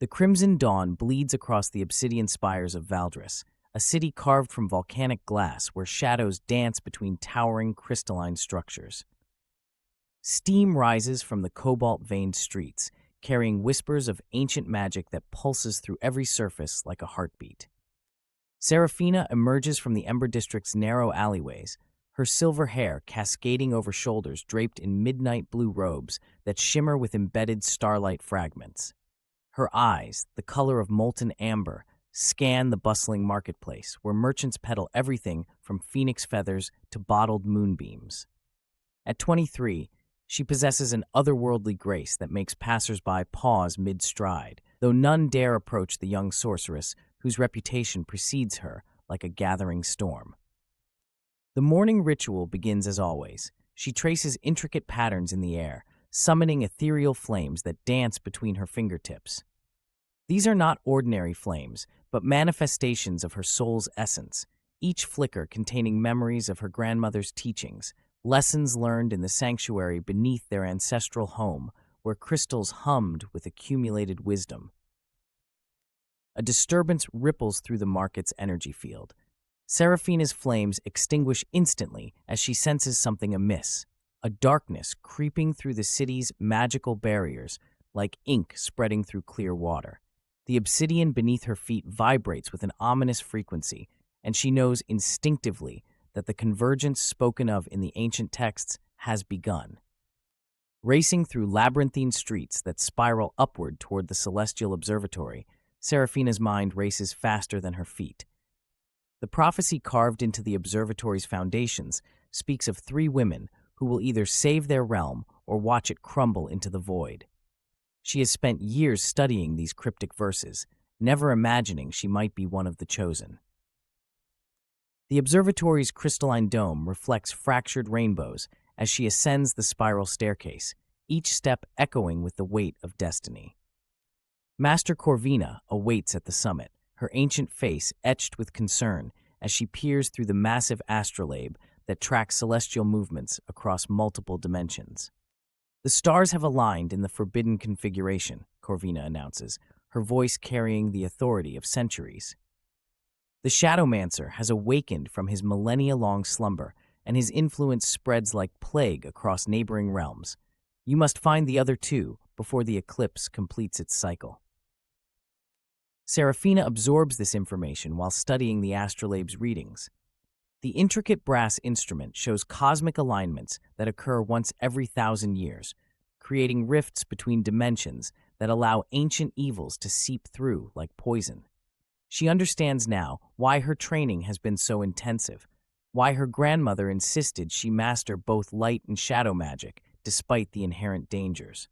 The crimson dawn bleeds across the obsidian spires of Valdris, a city carved from volcanic glass where shadows dance between towering crystalline structures. Steam rises from the cobalt-veined streets, carrying whispers of ancient magic that pulses through every surface like a heartbeat. Serafina emerges from the Ember District's narrow alleyways, her silver hair cascading over shoulders draped in midnight blue robes that shimmer with embedded starlight fragments. Her eyes, the color of molten amber, scan the bustling marketplace where merchants peddle everything from phoenix feathers to bottled moonbeams. At 23, she possesses an otherworldly grace that makes passers-by pause mid-stride, though none dare approach the young sorceress whose reputation precedes her like a gathering storm. The morning ritual begins as always. She traces intricate patterns in the air, summoning ethereal flames that dance between her fingertips. These are not ordinary flames, but manifestations of her soul's essence, each flicker containing memories of her grandmother's teachings, lessons learned in the sanctuary beneath their ancestral home, where crystals hummed with accumulated wisdom. A disturbance ripples through the market's energy field. Serafina's flames extinguish instantly as she senses something amiss, a darkness creeping through the city's magical barriers like ink spreading through clear water. The obsidian beneath her feet vibrates with an ominous frequency, and she knows instinctively that the convergence spoken of in the ancient texts has begun. Racing through labyrinthine streets that spiral upward toward the celestial observatory, Serafina's mind races faster than her feet. The prophecy carved into the observatory's foundations speaks of 3 women who will either save their realm or watch it crumble into the void. She has spent years studying these cryptic verses, never imagining she might be one of the chosen. The observatory's crystalline dome reflects fractured rainbows as she ascends the spiral staircase, each step echoing with the weight of destiny. Master Corvina awaits at the summit, her ancient face etched with concern as she peers through the massive astrolabe that tracks celestial movements across multiple dimensions. The stars have aligned in the forbidden configuration, Corvina announces, her voice carrying the authority of centuries. The Shadowmancer has awakened from his millennia-long slumber, and his influence spreads like plague across neighboring realms. You must find the other 2 before the eclipse completes its cycle. Serafina absorbs this information while studying the astrolabe's readings. The intricate brass instrument shows cosmic alignments that occur once every 1,000 years, creating rifts between dimensions that allow ancient evils to seep through like poison. She understands now why her training has been so intensive, why her grandmother insisted she master both light and shadow magic despite the inherent dangers.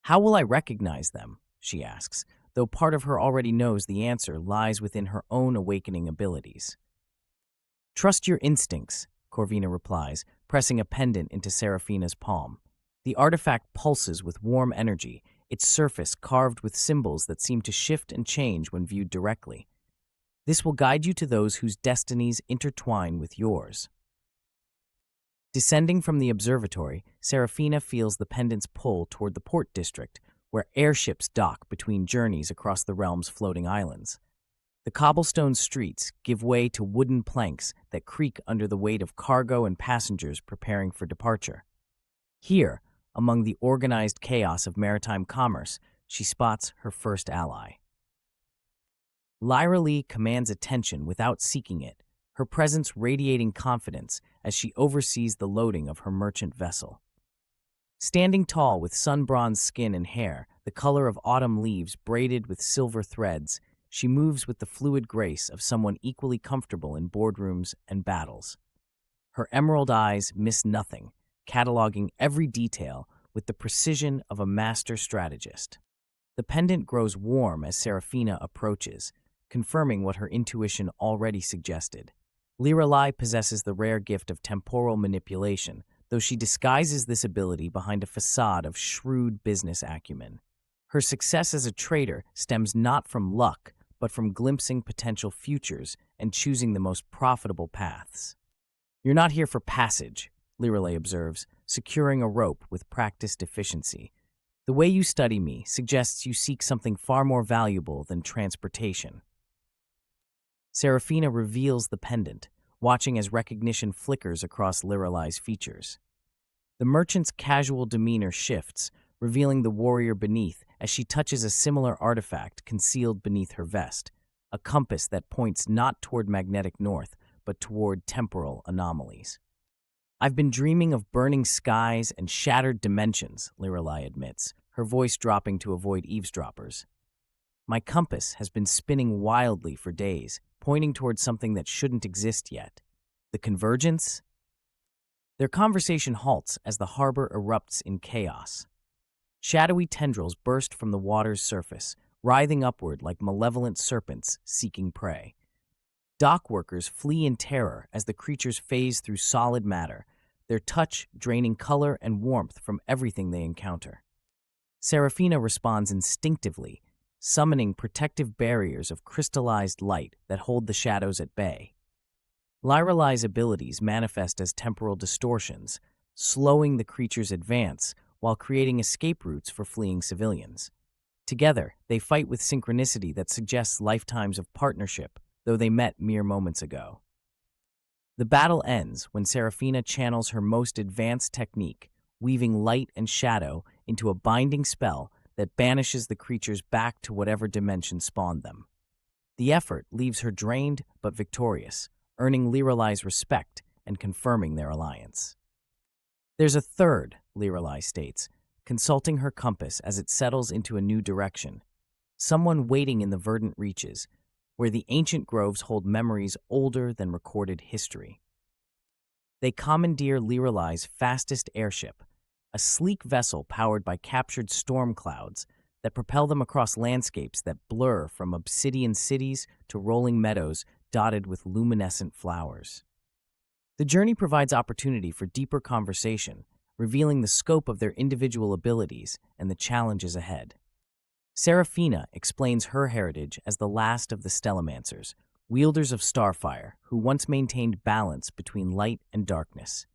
How will I recognize them? She asks, though part of her already knows the answer lies within her own awakening abilities. Trust your instincts, Corvina replies, pressing a pendant into Serafina's palm. The artifact pulses with warm energy, its surface carved with symbols that seem to shift and change when viewed directly. This will guide you to those whose destinies intertwine with yours. Descending from the observatory, Serafina feels the pendant's pull toward the port district, where airships dock between journeys across the realm's floating islands. The cobblestone streets give way to wooden planks that creak under the weight of cargo and passengers preparing for departure. Here, among the organized chaos of maritime commerce, she spots her first ally. Lyra Lee commands attention without seeking it, her presence radiating confidence as she oversees the loading of her merchant vessel. Standing tall with sun-bronzed skin and hair, the color of autumn leaves braided with silver threads, she moves with the fluid grace of someone equally comfortable in boardrooms and battles. Her emerald eyes miss nothing, cataloging every detail with the precision of a master strategist. The pendant grows warm as Serafina approaches, confirming what her intuition already suggested. Lirelai possesses the rare gift of temporal manipulation, though she disguises this ability behind a facade of shrewd business acumen. Her success as a trader stems not from luck, but from glimpsing potential futures and choosing the most profitable paths. "You're not here for passage," Lirelai observes, securing a rope with practiced efficiency. The way you study me suggests you seek something far more valuable than transportation. Serafina reveals the pendant, watching as recognition flickers across Lorelai's features. The merchant's casual demeanor shifts, revealing the warrior beneath as she touches a similar artifact concealed beneath her vest, a compass that points not toward magnetic north, but toward temporal anomalies. I've been dreaming of burning skies and shattered dimensions, Lorelai admits, her voice dropping to avoid eavesdroppers. My compass has been spinning wildly for days, pointing toward something that shouldn't exist yet. The convergence? Their conversation halts as the harbor erupts in chaos. Shadowy tendrils burst from the water's surface, writhing upward like malevolent serpents seeking prey. Dock workers flee in terror as the creatures phase through solid matter, their touch draining color and warmth from everything they encounter. Serafina responds instinctively, summoning protective barriers of crystallized light that hold the shadows at bay. Lorelai's abilities manifest as temporal distortions, slowing the creature's advance while creating escape routes for fleeing civilians. Together, they fight with synchronicity that suggests lifetimes of partnership, though they met mere moments ago. The battle ends when Serafina channels her most advanced technique, weaving light and shadow into a binding spell that banishes the creatures back to whatever dimension spawned them. The effort leaves her drained but victorious, earning Lorelai's respect and confirming their alliance. There's a third, Lorelai states, consulting her compass as it settles into a new direction. Someone waiting in the verdant reaches, where the ancient groves hold memories older than recorded history. They commandeer Lorelai's fastest airship, a sleek vessel powered by captured storm clouds that propel them across landscapes that blur from obsidian cities to rolling meadows dotted with luminescent flowers. The journey provides opportunity for deeper conversation, revealing the scope of their individual abilities and the challenges ahead. Serafina explains her heritage as the last of the Stellamancers, wielders of starfire who once maintained balance between light and darkness.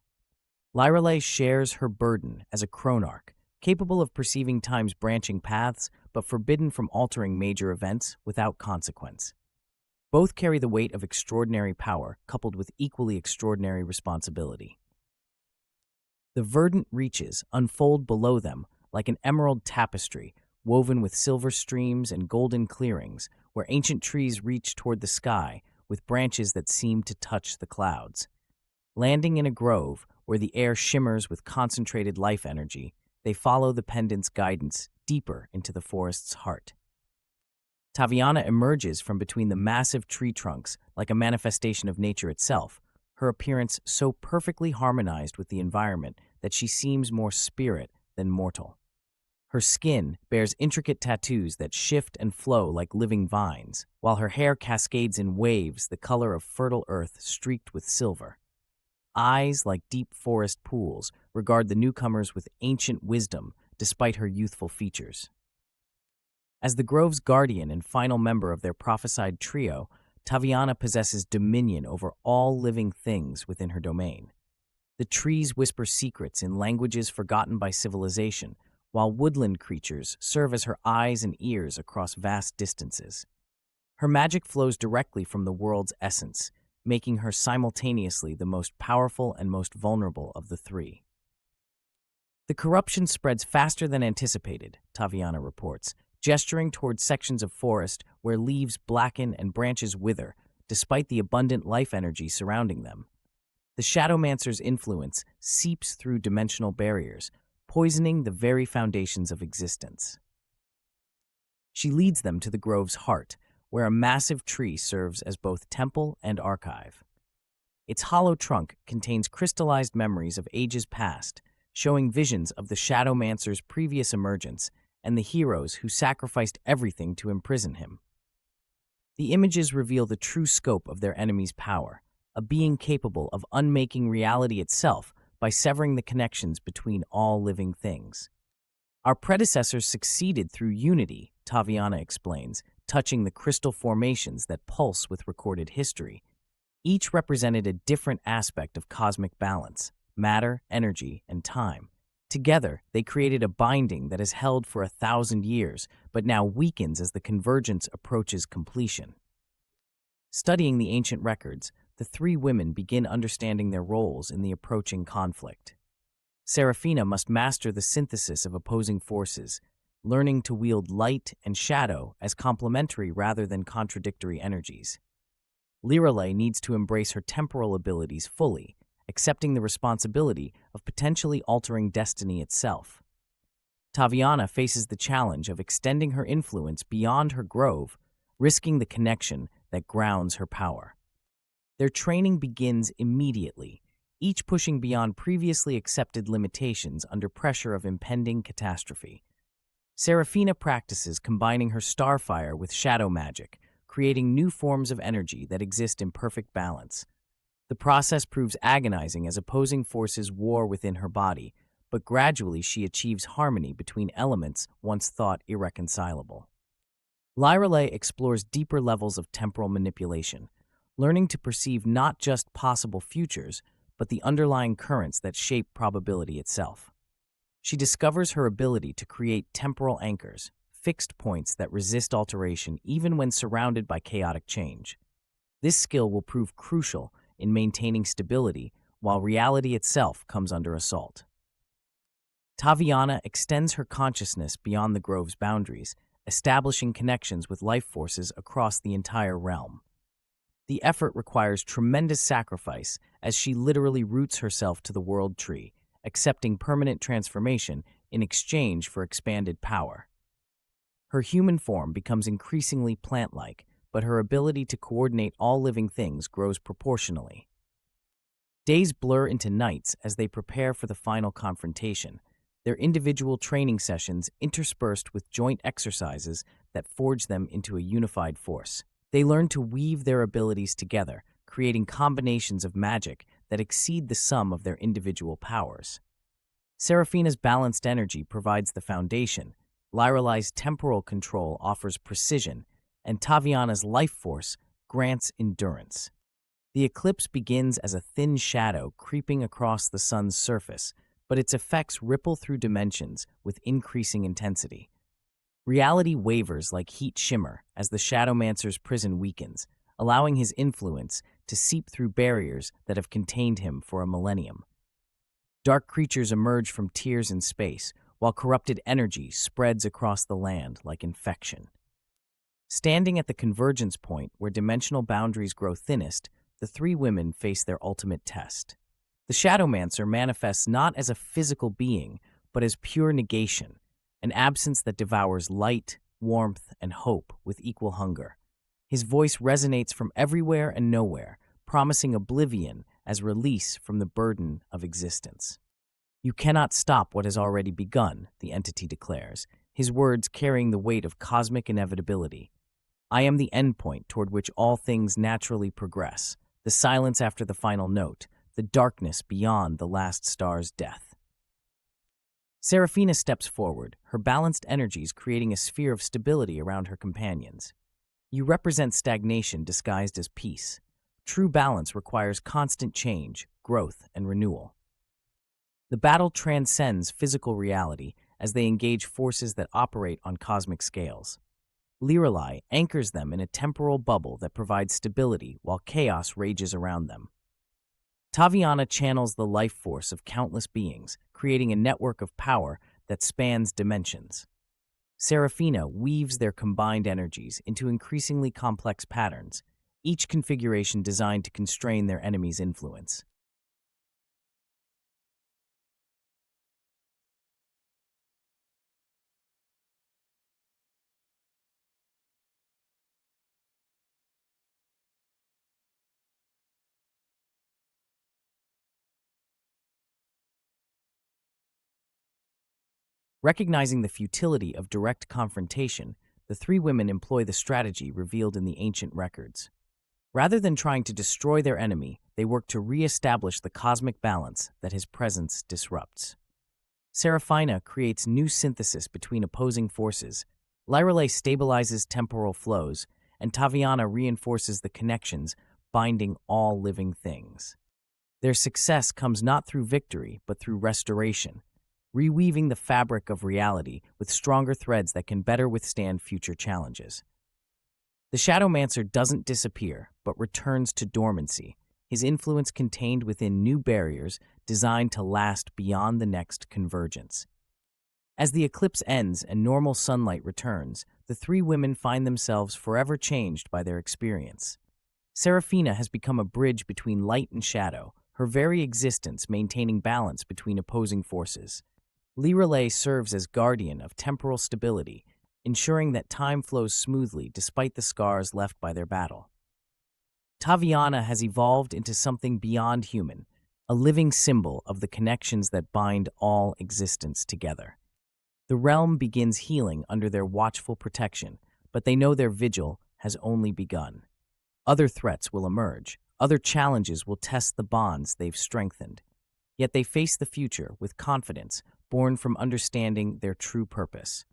Lorelai shares her burden as a chronarch, capable of perceiving time's branching paths, but forbidden from altering major events without consequence. Both carry the weight of extraordinary power, coupled with equally extraordinary responsibility. The verdant reaches unfold below them like an emerald tapestry, woven with silver streams and golden clearings, where ancient trees reach toward the sky with branches that seem to touch the clouds. Landing in a grove where the air shimmers with concentrated life energy, they follow the pendant's guidance deeper into the forest's heart. Taviana emerges from between the massive tree trunks like a manifestation of nature itself, her appearance so perfectly harmonized with the environment that she seems more spirit than mortal. Her skin bears intricate tattoos that shift and flow like living vines, while her hair cascades in waves the color of fertile earth streaked with silver. Eyes, like deep forest pools, regard the newcomers with ancient wisdom despite her youthful features. As the grove's guardian and final member of their prophesied trio, Taviana possesses dominion over all living things within her domain. The trees whisper secrets in languages forgotten by civilization, while woodland creatures serve as her eyes and ears across vast distances. Her magic flows directly from the world's essence, making her simultaneously the most powerful and most vulnerable of the three. The corruption spreads faster than anticipated, Taviana reports, gesturing towards sections of forest where leaves blacken and branches wither, despite the abundant life energy surrounding them. The Shadowmancer's influence seeps through dimensional barriers, poisoning the very foundations of existence. She leads them to the grove's heart, where a massive tree serves as both temple and archive. Its hollow trunk contains crystallized memories of ages past, showing visions of the Shadowmancer's previous emergence and the heroes who sacrificed everything to imprison him. The images reveal the true scope of their enemy's power, a being capable of unmaking reality itself by severing the connections between all living things. Our predecessors succeeded through unity, Taviana explains, touching the crystal formations that pulse with recorded history. Each represented a different aspect of cosmic balance, matter, energy, and time, Together, they created a binding that has held for 1,000 years, but now weakens as the convergence approaches completion. Studying the ancient records, the three women begin understanding their roles in the approaching conflict. Seraphina must master the synthesis of opposing forces, learning to wield light and shadow as complementary rather than contradictory energies. Lirelei needs to embrace her temporal abilities fully, accepting the responsibility of potentially altering destiny itself. Taviana faces the challenge of extending her influence beyond her grove, risking the connection that grounds her power. Their training begins immediately, each pushing beyond previously accepted limitations under pressure of impending catastrophe. Seraphina practices combining her starfire with shadow magic, creating new forms of energy that exist in perfect balance. The process proves agonizing as opposing forces war within her body, but gradually she achieves harmony between elements once thought irreconcilable. Lirelei explores deeper levels of temporal manipulation, learning to perceive not just possible futures, but the underlying currents that shape probability itself. She discovers her ability to create temporal anchors, fixed points that resist alteration even when surrounded by chaotic change. This skill will prove crucial in maintaining stability while reality itself comes under assault. Taviana extends her consciousness beyond the grove's boundaries, establishing connections with life forces across the entire realm. The effort requires tremendous sacrifice as she literally roots herself to the world tree, accepting permanent transformation in exchange for expanded power. Her human form becomes increasingly plant-like, but her ability to coordinate all living things grows proportionally. Days blur into nights as they prepare for the final confrontation, their individual training sessions interspersed with joint exercises that forge them into a unified force. They learn to weave their abilities together, creating combinations of magic that exceed the sum of their individual powers. Seraphina's balanced energy provides the foundation, Lirelei's temporal control offers precision, and Taviana's life force grants endurance. The eclipse begins as a thin shadow creeping across the sun's surface, but its effects ripple through dimensions with increasing intensity. Reality wavers like heat shimmer as the Shadowmancer's prison weakens, allowing his influence to seep through barriers that have contained him for a millennium. Dark creatures emerge from tears in space, while corrupted energy spreads across the land like infection. Standing at the convergence point where dimensional boundaries grow thinnest, the three women face their ultimate test. The Shadowmancer manifests not as a physical being, but as pure negation, an absence that devours light, warmth, and hope with equal hunger. His voice resonates from everywhere and nowhere, promising oblivion as release from the burden of existence. "You cannot stop what has already begun," the entity declares, his words carrying the weight of cosmic inevitability. "I am the endpoint toward which all things naturally progress, the silence after the final note, the darkness beyond the last star's death." Seraphina steps forward, her balanced energies creating a sphere of stability around her companions. "You represent stagnation disguised as peace. True balance requires constant change, growth, and renewal." The battle transcends physical reality as they engage forces that operate on cosmic scales. Lirelei anchors them in a temporal bubble that provides stability while chaos rages around them. Taviana channels the life force of countless beings, creating a network of power that spans dimensions. Seraphina weaves their combined energies into increasingly complex patterns, each configuration designed to constrain their enemy's influence. Recognizing the futility of direct confrontation, the three women employ the strategy revealed in the ancient records. Rather than trying to destroy their enemy, they work to re-establish the cosmic balance that his presence disrupts. Seraphina creates new synthesis between opposing forces, Lirelei stabilizes temporal flows, and Taviana reinforces the connections binding all living things. Their success comes not through victory, but through restoration. reweaving the fabric of reality with stronger threads that can better withstand future challenges. The Shadowmancer doesn't disappear, but returns to dormancy, his influence contained within new barriers designed to last beyond the next convergence. As the eclipse ends and normal sunlight returns, the three women find themselves forever changed by their experience. Seraphina has become a bridge between light and shadow, her very existence maintaining balance between opposing forces. Lirelei serves as guardian of temporal stability, ensuring that time flows smoothly despite the scars left by their battle. Taviana has evolved into something beyond human, a living symbol of the connections that bind all existence together. The realm begins healing under their watchful protection, but they know their vigil has only begun. Other threats will emerge, other challenges will test the bonds they've strengthened. Yet they face the future with confidence, born from understanding their true purpose.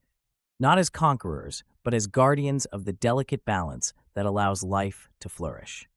Not as conquerors, but as guardians of the delicate balance that allows life to flourish.